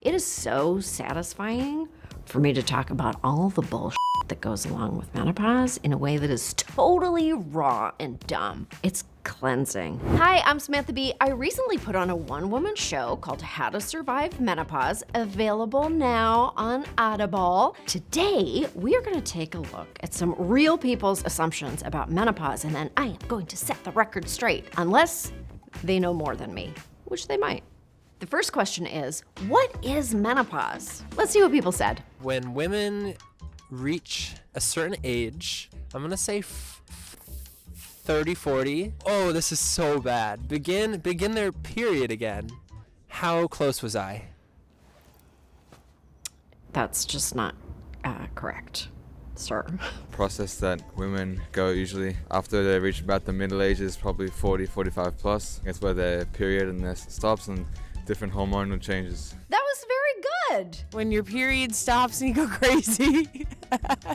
It is so satisfying for me to talk about all the bullshit that goes along with menopause in a way that is totally raw and dumb. It's cleansing. Hi, I'm Samantha Bee. I recently put on a one-woman show called How to Survive Menopause, available now on Audible. Today, we are gonna take a look at some real people's assumptions about menopause, and then I am going to set the record straight, unless they know more than me, which they might. The first question is, what is menopause? Let's see what people said. When women reach a certain age, I'm gonna say 30, 40. Oh, this is so bad. Begin their period again. How close was I? That's just not correct, sir. Process that women go usually after they reach about the middle ages, probably 40, 45 plus. That's where their period and their stops and different hormonal changes. That was very good. When your period stops and you go crazy.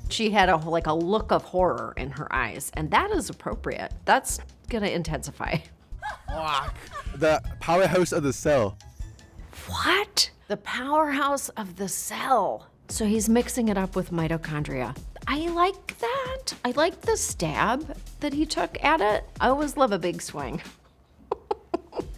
She had a look of horror in her eyes, and that is appropriate. That's gonna intensify. The powerhouse of the cell. What? The powerhouse of the cell. So he's mixing it up with mitochondria. I like that. I like the stab that he took at it. I always love a big swing.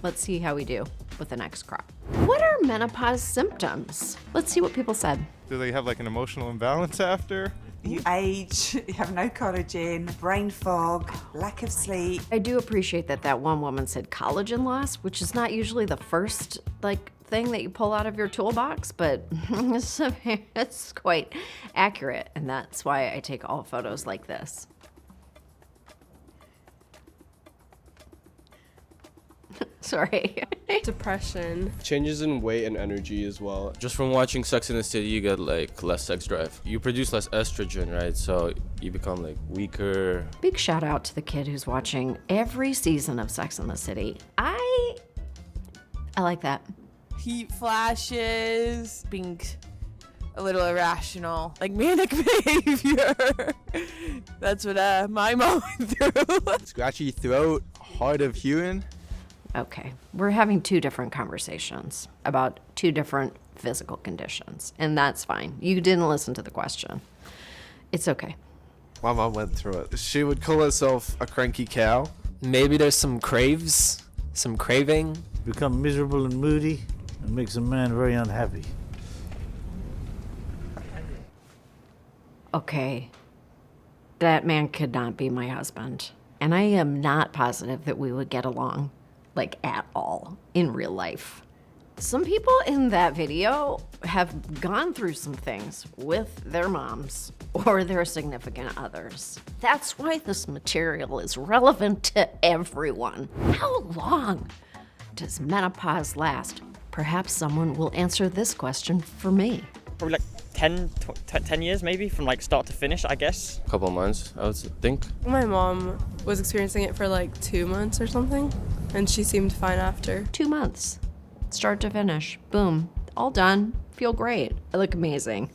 Let's see how we do with the next crop. What are menopause symptoms? Let's see what people said. Do they have like an emotional imbalance after? You age, you have no collagen, brain fog, lack of sleep. I do appreciate that one woman said collagen loss, which is not usually the first thing that you pull out of your toolbox, but it's quite accurate, and that's why I take all photos like this. Sorry. Depression. Changes in weight and energy as well. Just from watching Sex in the City, you get less sex drive. You produce less estrogen, right? So you become weaker. Big shout out to the kid who's watching every season of Sex in the City. I like that. Heat flashes, being a little irrational, manic behavior. That's what my mom went through. Scratchy throat, hard of hearing. Okay, we're having two different conversations about two different physical conditions, and that's fine. You didn't listen to the question. It's okay. My mom went through it. She would call herself a cranky cow. Maybe there's some craving. Become miserable and moody and makes a man very unhappy. Okay, that man could not be my husband, and I am not positive that we would get along. At all, in real life. Some people in that video have gone through some things with their moms or their significant others. That's why this material is relevant to everyone. How long does menopause last? Perhaps someone will answer this question for me. Probably 10 years maybe, from start to finish, I guess. A couple months, I would think. My mom was experiencing it for 2 months or something, and she seemed fine after. 2 months, start to finish, boom, all done, feel great. I look amazing.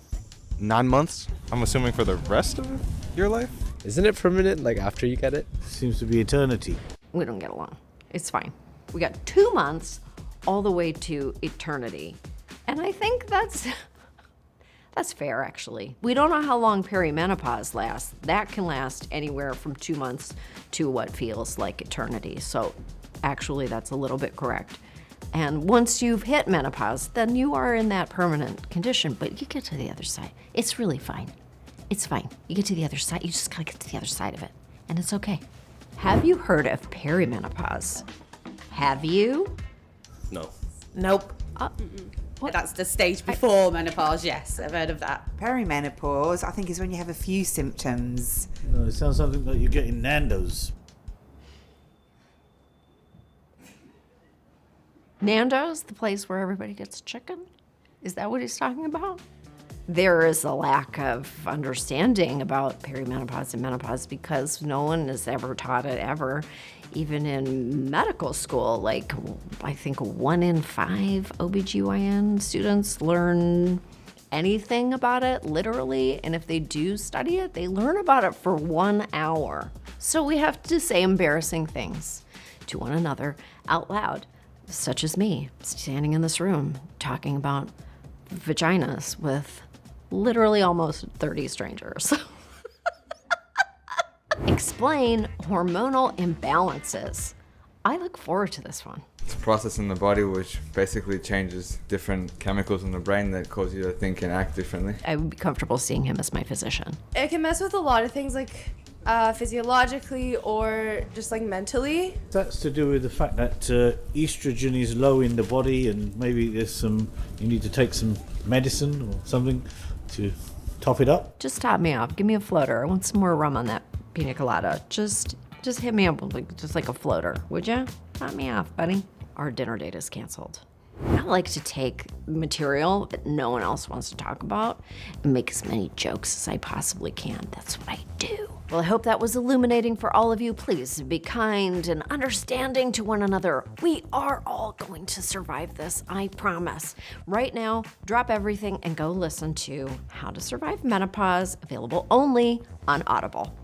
9 months. I'm assuming for the rest of your life? Isn't it permanent, after you get it? Seems to be eternity. We don't get along. It's fine. We got 2 months all the way to eternity. And I think that's fair, actually. We don't know how long perimenopause lasts. That can last anywhere from 2 months to what feels like eternity. So actually, that's a little bit correct. And once you've hit menopause, then you are in that permanent condition, but you get to the other side. It's really fine. It's fine. You get to the other side. You just gotta get to the other side of it, and it's okay. Have you heard of perimenopause? Have you? No. Nope. That's the stage before menopause, yes, I've heard of that. Perimenopause, I think, is when you have a few symptoms. It sounds something like you get in Nando's. Nando's, the place where everybody gets chicken? Is that what he's talking about? There is a lack of understanding about perimenopause and menopause because no one has ever taught it ever. Even in medical school, I think 1 in 5 OBGYN students learn anything about it, literally. And if they do study it, they learn about it for 1 hour. So we have to say embarrassing things to one another out loud, such as me standing in this room talking about vaginas with literally almost 30 strangers. Explain hormonal imbalances. I look forward to this one. It's a process in the body which basically changes different chemicals in the brain that cause you to think and act differently. I would be comfortable seeing him as my physician. It can mess with a lot of things, like physiologically or just like mentally. That's to do with the fact that estrogen is low in the body, and maybe you need to take some medicine or something to top it up. Just top me off. Give me a floater. I want some more rum on that pina colada. Just hit me up with just like a floater, would ya? Top me off, buddy. Our dinner date is canceled. I like to take material that no one else wants to talk about and make as many jokes as I possibly can. That's what I do. Well, I hope that was illuminating for all of you. Please be kind and understanding to one another. We are all going to survive this, I promise. Right now, drop everything and go listen to How to Survive Menopause, available only on Audible.